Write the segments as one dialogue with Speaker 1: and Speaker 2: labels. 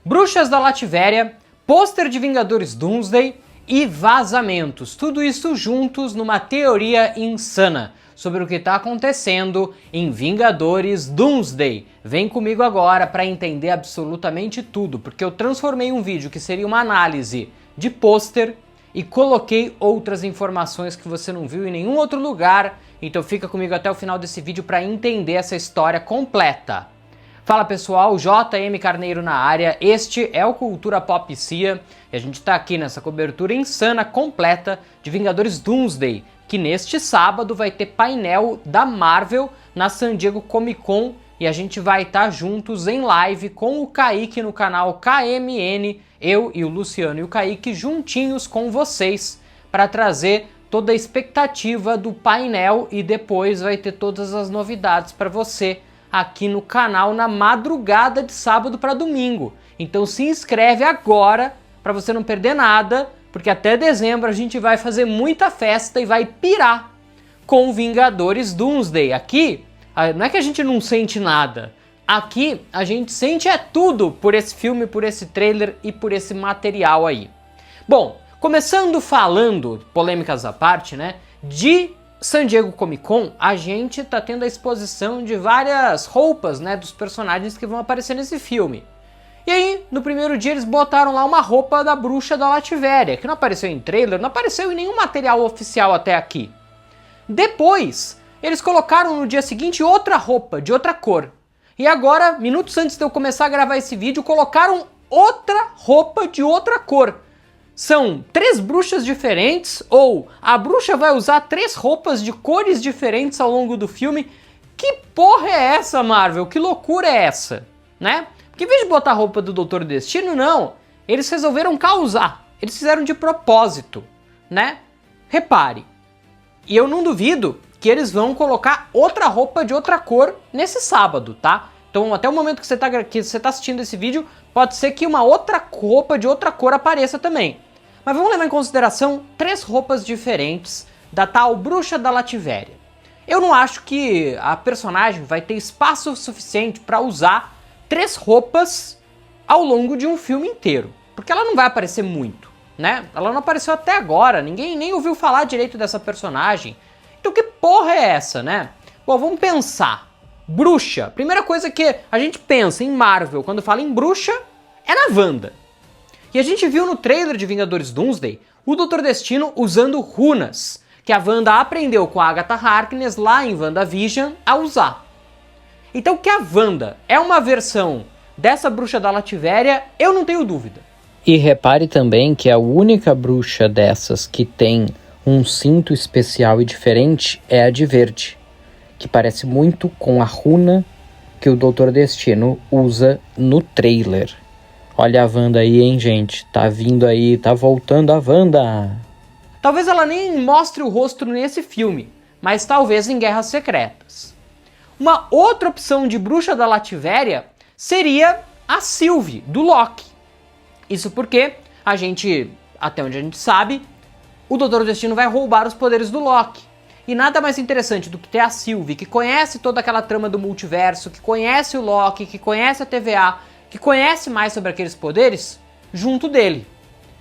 Speaker 1: Bruxas da Lativéria, pôster de Vingadores Doomsday e vazamentos. Tudo isso juntos numa teoria insana sobre o que está acontecendo em Vingadores Doomsday. Vem comigo agora para entender absolutamente tudo, porque eu transformei um vídeo que seria uma análise de pôster e coloquei outras informações que você não viu em nenhum outro lugar, então fica comigo até o final desse vídeo para entender essa história completa. Fala pessoal, JM Carneiro na área, este é o Cultura Pop Cia e a gente tá aqui nessa cobertura insana completa de Vingadores Doomsday, que neste sábado vai ter painel da Marvel na San Diego Comic Con e a gente vai estar juntos em live com o Kaique no canal KMN, eu e o Luciano e o Kaique juntinhos com vocês para trazer toda a expectativa do painel e depois vai ter todas as novidades para você aqui no canal na madrugada de sábado para domingo. Então se inscreve agora para você não perder nada, porque até dezembro a gente vai fazer muita festa e vai pirar com Vingadores Doomsday. Aqui, não é que a gente não sente nada, aqui a gente sente tudo por esse filme, por esse trailer e por esse material aí. Bom, começando falando, polêmicas à parte, né, de San Diego Comic Con, a gente tá tendo a exposição de várias roupas, né, dos personagens que vão aparecer nesse filme. E aí, no primeiro dia eles botaram lá uma roupa da Bruxa da Lativéria, que não apareceu em trailer, não apareceu em nenhum material oficial até aqui. Depois, eles colocaram no dia seguinte outra roupa, de outra cor. E agora, minutos antes de eu começar a gravar esse vídeo, colocaram outra roupa de outra cor. São 3 bruxas diferentes, ou a bruxa vai usar 3 roupas de cores diferentes ao longo do filme. Que porra é essa, Marvel? Que loucura é essa? Né? Porque em vez de botar a roupa do Doutor Destino, não. Eles resolveram causar. Eles fizeram de propósito, né? Repare. E eu não duvido que eles vão colocar outra roupa de outra cor nesse sábado, tá? Então até o momento que você tá assistindo esse vídeo, pode ser que uma outra roupa de outra cor apareça também. Mas vamos levar em consideração 3 roupas diferentes da tal Bruxa da Lativéria. Eu não acho que a personagem vai ter espaço suficiente para usar 3 roupas ao longo de um filme inteiro. Porque ela não vai aparecer muito, né? Ela não apareceu até agora, ninguém nem ouviu falar direito dessa personagem. Então que porra é essa, né? Bom, vamos pensar. Bruxa. Primeira coisa que a gente pensa em Marvel quando fala em bruxa é na Wanda. E a gente viu no trailer de Vingadores Doomsday o Doutor Destino usando runas, que a Wanda aprendeu com a Agatha Harkness lá em WandaVision a usar. Então que a Wanda é uma versão dessa Bruxa da Lativéria, eu não tenho dúvida.
Speaker 2: E repare também que a única bruxa dessas que tem um cinto especial e diferente é a de verde, que parece muito com a runa que o Doutor Destino usa no trailer. Olha a Wanda aí, hein, gente? Tá vindo aí, tá voltando a Wanda.
Speaker 1: Talvez ela nem mostre o rosto nesse filme, mas talvez em Guerras Secretas. Uma outra opção de Bruxa da Lativéria seria a Sylvie, do Loki. Isso porque a gente, até onde a gente sabe, o Doutor Destino vai roubar os poderes do Loki. E nada mais interessante do que ter a Sylvie, que conhece toda aquela trama do multiverso, que conhece o Loki, que conhece a TVA, que conhece mais sobre aqueles poderes, junto dele.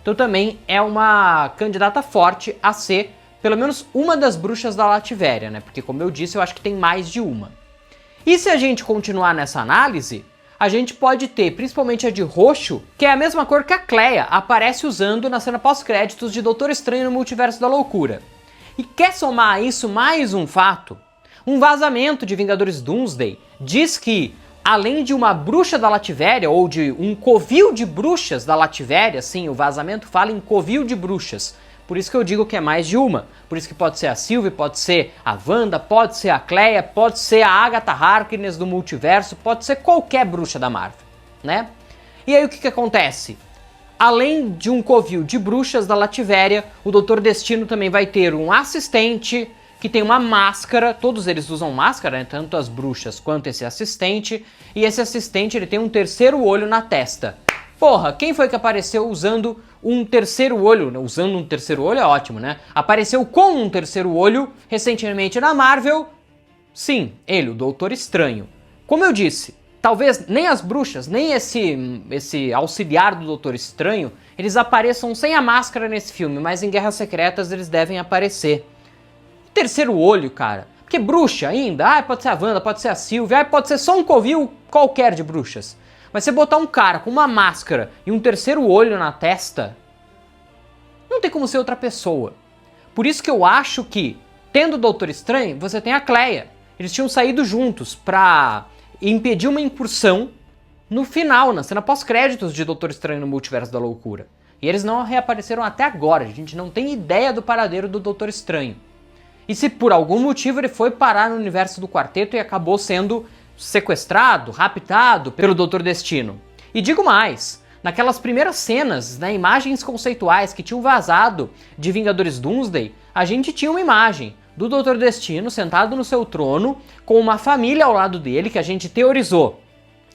Speaker 1: Então também é uma candidata forte a ser, pelo menos, uma das Bruxas da Lativéria, né? Porque, como eu disse, eu acho que tem mais de uma. E se a gente continuar nessa análise, a gente pode ter, principalmente a de roxo, que é a mesma cor que a Cleia aparece usando na cena pós-créditos de Doutor Estranho no Multiverso da Loucura. E quer somar a isso mais um fato? Um vazamento de Vingadores Doomsday diz que, além de uma bruxa da Lativéria, ou de um covil de bruxas da Lativéria, sim, o vazamento fala em covil de bruxas, por isso que eu digo que é mais de uma, por isso que pode ser a Sylvie, pode ser a Wanda, pode ser a Cleia, pode ser a Agatha Harkness do multiverso, pode ser qualquer bruxa da Marvel, né? E aí o que acontece? Além de um covil de bruxas da Lativéria, o Doutor Destino também vai ter um assistente que tem uma máscara, todos eles usam máscara, né? Tanto as bruxas quanto esse assistente, e esse assistente ele tem um terceiro olho na testa. Porra, quem foi que apareceu usando um terceiro olho? Usando um terceiro olho é ótimo, né? Apareceu com um terceiro olho recentemente na Marvel. Sim, ele, o Doutor Estranho. Como eu disse, talvez nem as bruxas, nem esse auxiliar do Doutor Estranho, eles apareçam sem a máscara nesse filme, mas em Guerras Secretas eles devem aparecer. Terceiro olho, cara. Porque bruxa ainda, pode ser a Wanda, pode ser a Sylvia, pode ser só um covil qualquer de bruxas. Mas você botar um cara com uma máscara e um terceiro olho na testa, não tem como ser outra pessoa. Por isso que eu acho que, tendo o Doutor Estranho, você tem a Cleia. Eles tinham saído juntos pra impedir uma incursão no final, na cena pós-créditos de Doutor Estranho no Multiverso da Loucura. E eles não reapareceram até agora, a gente não tem ideia do paradeiro do Doutor Estranho. E se por algum motivo ele foi parar no universo do quarteto e acabou sendo sequestrado, raptado pelo Doutor Destino. E digo mais, naquelas primeiras cenas, né, imagens conceituais que tinham vazado de Vingadores Doomsday, a gente tinha uma imagem do Doutor Destino sentado no seu trono, com uma família ao lado dele, que a gente teorizou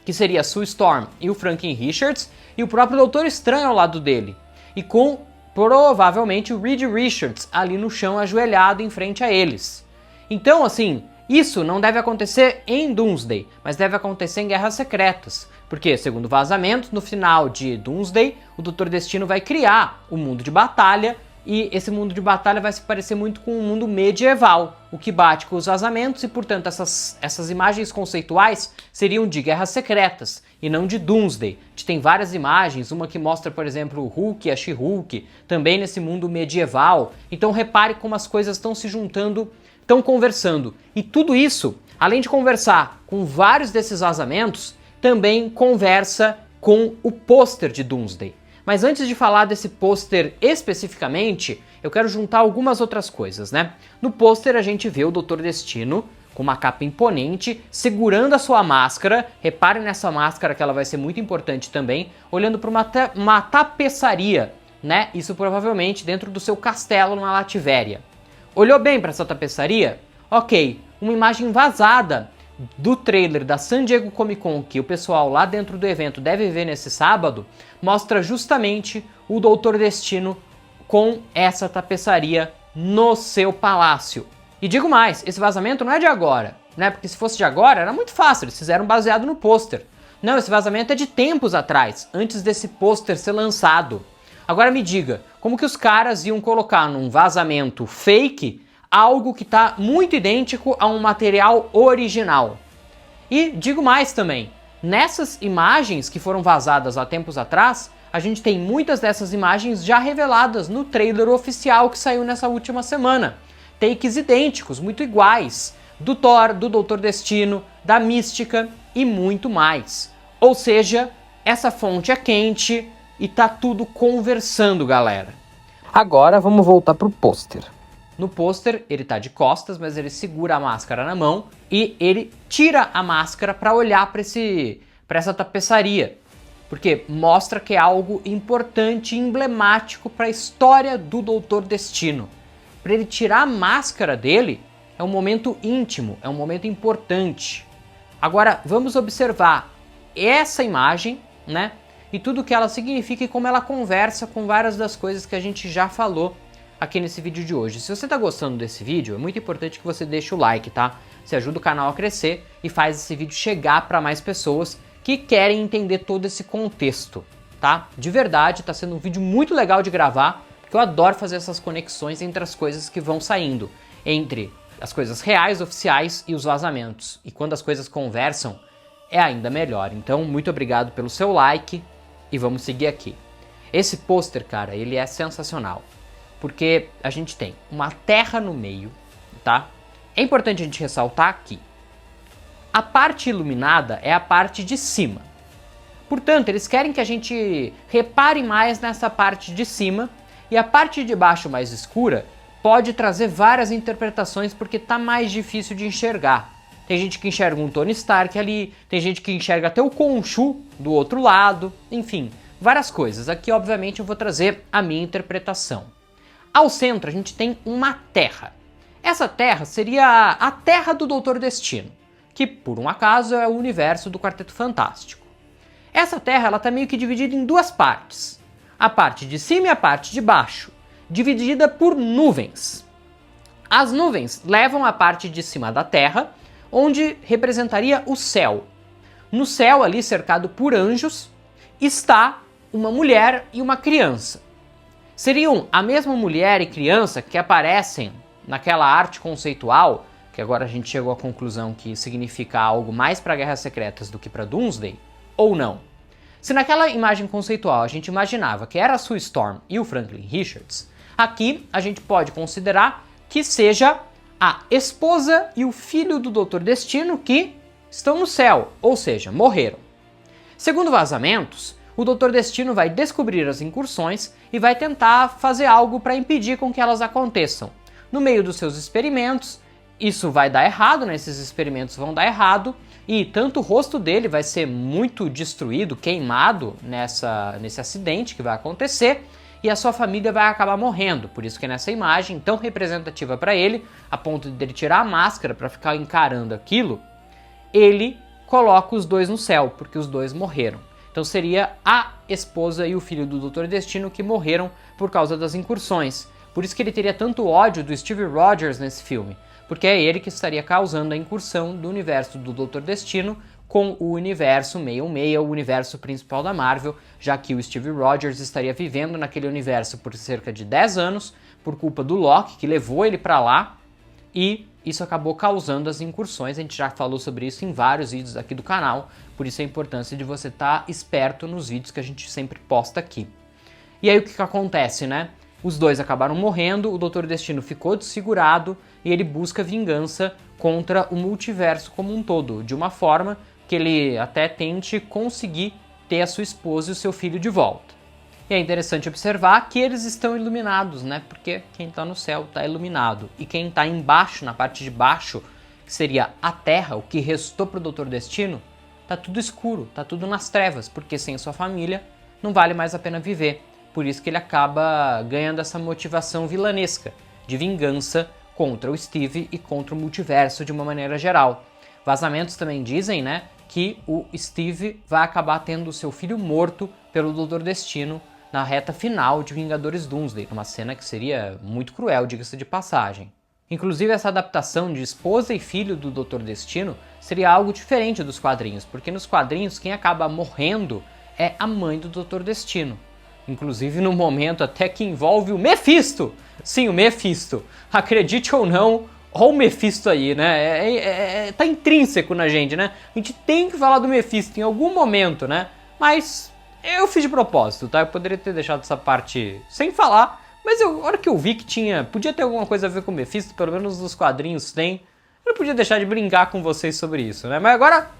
Speaker 1: que seria a Sue Storm e o Franklin Richards, e o próprio Doutor Estranho ao lado dele. E com, provavelmente, o Reed Richards ali no chão, ajoelhado em frente a eles. Então, assim, isso não deve acontecer em Doomsday, mas deve acontecer em Guerras Secretas. Porque, segundo vazamentos, no final de Doomsday, o Doutor Destino vai criar o mundo de batalha, e esse mundo de batalha vai se parecer muito com um mundo medieval, o que bate com os vazamentos, e portanto essas imagens conceituais seriam de Guerras Secretas, e não de Doomsday. A gente tem várias imagens, uma que mostra, por exemplo, o Hulk e a She-Hulk, também nesse mundo medieval. Então repare como as coisas estão se juntando, estão conversando. E tudo isso, além de conversar com vários desses vazamentos, também conversa com o pôster de Doomsday. Mas antes de falar desse pôster especificamente, eu quero juntar algumas outras coisas, né? No pôster a gente vê o Doutor Destino com uma capa imponente, segurando a sua máscara. Reparem nessa máscara que ela vai ser muito importante também, olhando para uma tapeçaria, né? Isso provavelmente dentro do seu castelo na Lativéria. Olhou bem para essa tapeçaria? Ok, uma imagem vazada do trailer da San Diego Comic Con, que o pessoal lá dentro do evento deve ver nesse sábado, mostra justamente o Doutor Destino com essa tapeçaria no seu palácio. E digo mais, esse vazamento não é de agora, né? Porque se fosse de agora era muito fácil, eles fizeram baseado no pôster. Não, esse vazamento é de tempos atrás, antes desse pôster ser lançado. Agora me diga, como que os caras iam colocar num vazamento fake algo que está muito idêntico a um material original? E digo mais também, nessas imagens que foram vazadas há tempos atrás, a gente tem muitas dessas imagens já reveladas no trailer oficial que saiu nessa última semana. Takes idênticos, muito iguais, do Thor, do Doutor Destino, da Mística e muito mais. Ou seja, essa fonte é quente e tá tudo conversando, galera.
Speaker 2: Agora vamos voltar pro pôster.
Speaker 1: No pôster, ele tá de costas, mas ele segura a máscara na mão e ele tira a máscara para olhar para essa tapeçaria, porque mostra que é algo importante e emblemático para a história do Doutor Destino. Para ele tirar a máscara dele, é um momento íntimo, é um momento importante. Agora, vamos observar essa imagem, né? E tudo que ela significa e como ela conversa com várias das coisas que a gente já falou aqui nesse vídeo de hoje. Se você está gostando desse vídeo, é muito importante que você deixe o like, tá? Você ajuda o canal a crescer e faz esse vídeo chegar para mais pessoas que querem entender todo esse contexto, tá? De verdade, tá sendo um vídeo muito legal de gravar, porque eu adoro fazer essas conexões entre as coisas que vão saindo, entre as coisas reais, oficiais e os vazamentos. E quando as coisas conversam, é ainda melhor. Então, muito obrigado pelo seu like e vamos seguir aqui. Esse pôster, cara, ele é sensacional, porque a gente tem uma terra no meio, tá? É importante a gente ressaltar aqui. A parte iluminada é a parte de cima. Portanto, eles querem que a gente repare mais nessa parte de cima, e a parte de baixo mais escura pode trazer várias interpretações porque tá mais difícil de enxergar. Tem gente que enxerga um Tony Stark ali, tem gente que enxerga até o Khonshu do outro lado, enfim, várias coisas. Aqui, obviamente, eu vou trazer a minha interpretação. Ao centro, a gente tem uma terra. Essa terra seria a terra do Doutor Destino, que, por um acaso, é o universo do Quarteto Fantástico. Essa terra, ela tá meio que dividida em duas partes. A parte de cima e a parte de baixo, dividida por nuvens. As nuvens levam a parte de cima da terra, onde representaria o céu. No céu ali, cercado por anjos, está uma mulher e uma criança. Seriam a mesma mulher e criança que aparecem naquela arte conceitual, que agora a gente chegou à conclusão que significa algo mais para Guerras Secretas do que para Doomsday, ou não? Se naquela imagem conceitual a gente imaginava que era a Sue Storm e o Franklin Richards, aqui a gente pode considerar que seja a esposa e o filho do Dr. Destino que estão no céu, ou seja, morreram. Segundo vazamentos, o Dr. Destino vai descobrir as incursões e vai tentar fazer algo para impedir com que elas aconteçam. No meio dos seus experimentos, isso vai dar errado, né? Esses experimentos vão dar errado, e tanto o rosto dele vai ser muito destruído, queimado nesse acidente que vai acontecer, e a sua família vai acabar morrendo. Por isso que nessa imagem tão representativa para ele, a ponto de ele tirar a máscara para ficar encarando aquilo, ele coloca os dois no céu, porque os dois morreram. Então seria a esposa e o filho do Dr. Destino que morreram por causa das incursões. Por isso que ele teria tanto ódio do Steve Rogers nesse filme, porque é ele que estaria causando a incursão do universo do Dr. Destino com o universo 616, o universo principal da Marvel, já que o Steve Rogers estaria vivendo naquele universo por cerca de 10 anos, por culpa do Loki, que levou ele para lá, e isso acabou causando as incursões. A gente já falou sobre isso em vários vídeos aqui do canal, por isso a importância de você estar esperto nos vídeos que a gente sempre posta aqui. E aí o que acontece, né? Os dois acabaram morrendo, o Dr. Destino ficou desfigurado e ele busca vingança contra o multiverso como um todo, de uma forma que ele até tente conseguir ter a sua esposa e o seu filho de volta. E é interessante observar que eles estão iluminados, né? Porque quem está no céu está iluminado. E quem está embaixo, na parte de baixo, que seria a Terra, o que restou para o Dr. Destino, está tudo escuro, está tudo nas trevas, porque sem sua família não vale mais a pena viver. Por isso que ele acaba ganhando essa motivação vilanesca de vingança contra o Steve e contra o multiverso de uma maneira geral. Vazamentos também dizem, né, que o Steve vai acabar tendo o seu filho morto pelo Dr. Destino na reta final de Vingadores Doomsday, numa cena que seria muito cruel, diga-se de passagem. Inclusive essa adaptação de esposa e filho do Dr. Destino seria algo diferente dos quadrinhos, porque nos quadrinhos quem acaba morrendo é a mãe do Dr. Destino. Inclusive no momento até que envolve o Mephisto. Sim, o Mephisto. Acredite ou não, olha o Mephisto aí, né? Tá intrínseco na gente, né? A gente tem que falar do Mephisto em algum momento, né? Mas eu fiz de propósito, tá? Eu poderia ter deixado essa parte sem falar, mas a hora que eu vi que podia ter alguma coisa a ver com o Mephisto, pelo menos nos quadrinhos tem, eu não podia deixar de brincar com vocês sobre isso, né? Mas agora,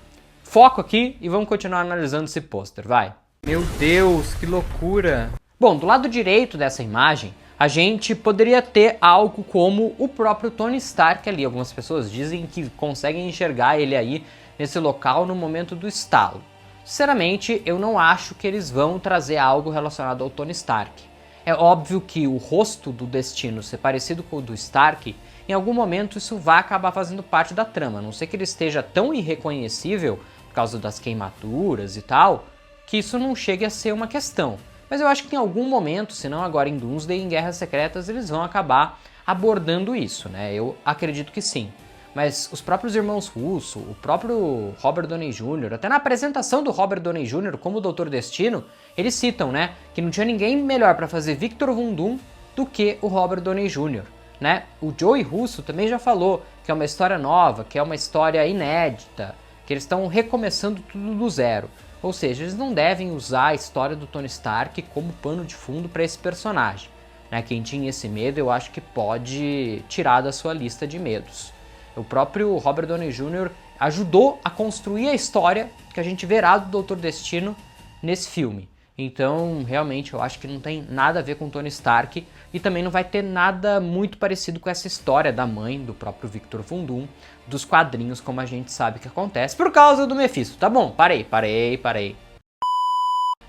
Speaker 1: foco aqui e vamos continuar analisando esse pôster, vai! Meu Deus, que loucura! Bom, do lado direito dessa imagem, a gente poderia ter algo como o próprio Tony Stark ali. Algumas pessoas dizem que conseguem enxergar ele aí nesse local no momento do estalo. Sinceramente, eu não acho que eles vão trazer algo relacionado ao Tony Stark. É óbvio que o rosto do Destino ser parecido com o do Stark, em algum momento isso vai acabar fazendo parte da trama. A não ser que ele esteja tão irreconhecível por causa das queimaduras e tal, que isso não chegue a ser uma questão. Mas eu acho que em algum momento, se não agora em Doomsday, em Guerras Secretas, eles vão acabar abordando isso, né? Eu acredito que sim. Mas os próprios irmãos Russo, o próprio Robert Downey Jr., até na apresentação do Robert Downey Jr. como Dr. Destino, eles citam, né, que não tinha ninguém melhor para fazer Victor Von Doom do que o Robert Downey Jr., né? O Joey Russo também já falou que é uma história nova, que é uma história inédita, que eles estão recomeçando tudo do zero. Ou seja, eles não devem usar a história do Tony Stark como pano de fundo para esse personagem, né? Quem tinha esse medo, eu acho que pode tirar da sua lista de medos. O próprio Robert Downey Jr. ajudou a construir a história que a gente verá do Dr. Destino nesse filme. Então, realmente, eu acho que não tem nada a ver com Tony Stark e também não vai ter nada muito parecido com essa história da mãe do próprio Victor Von Doom, dos quadrinhos, como a gente sabe que acontece, por causa do Mephisto. Tá bom, parei.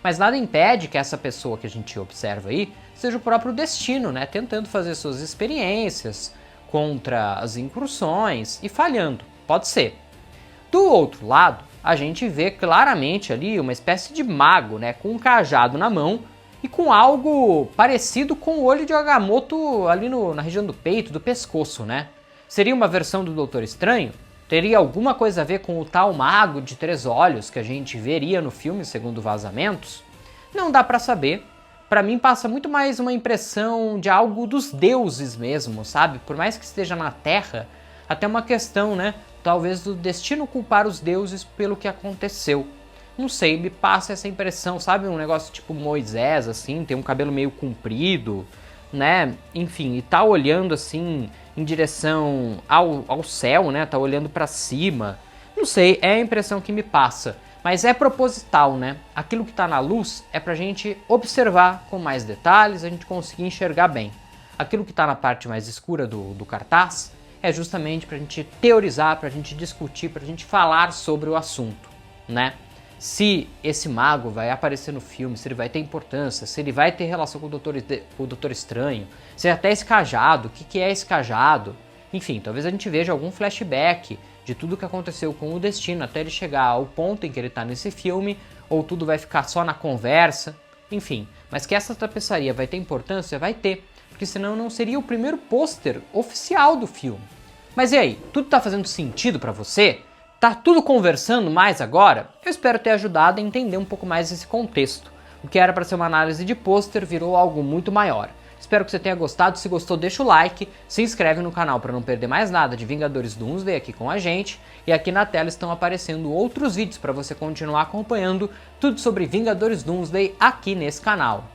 Speaker 1: Mas nada impede que essa pessoa que a gente observa aí seja o próprio Destino, né? Tentando fazer suas experiências contra as incursões e falhando. Pode ser. Do outro lado, a gente vê claramente ali uma espécie de mago, né, com um cajado na mão e com algo parecido com o olho de Agamotto ali na região do peito, do pescoço, né? Seria uma versão do Doutor Estranho? Teria alguma coisa a ver com o tal mago de 3 olhos que a gente veria no filme, segundo vazamentos? Não dá pra saber. Pra mim passa muito mais uma impressão de algo dos deuses mesmo, sabe? Por mais que esteja na Terra, até uma questão, né? Talvez do destino culpar os deuses pelo que aconteceu. Não sei, me passa essa impressão, sabe? Um negócio tipo Moisés, assim, tem um cabelo meio comprido, né? Enfim, e tá olhando assim em direção ao céu, né? Tá olhando pra cima. Não sei, é a impressão que me passa. Mas é proposital, né? Aquilo que tá na luz é pra gente observar com mais detalhes, a gente conseguir enxergar bem. Aquilo que tá na parte mais escura do cartaz é justamente pra gente teorizar, pra gente discutir, pra gente falar sobre o assunto, né? Se esse mago vai aparecer no filme, se ele vai ter importância, se ele vai ter relação com o Doutor Estranho, se é até esse cajado, o que é esse cajado? Enfim, talvez a gente veja algum flashback de tudo que aconteceu com o Destino até ele chegar ao ponto em que ele está nesse filme, ou tudo vai ficar só na conversa, enfim. Mas que essa tapeçaria vai ter importância? Vai ter, porque senão não seria o primeiro pôster oficial do filme. Mas e aí, tudo tá fazendo sentido pra você? Tá tudo conversando mais agora? Eu espero ter ajudado a entender um pouco mais esse contexto. O que era para ser uma análise de pôster virou algo muito maior. Espero que você tenha gostado, se gostou deixa o like, se inscreve no canal para não perder mais nada de Vingadores Doomsday aqui com a gente, e aqui na tela estão aparecendo outros vídeos para você continuar acompanhando tudo sobre Vingadores Doomsday aqui nesse canal.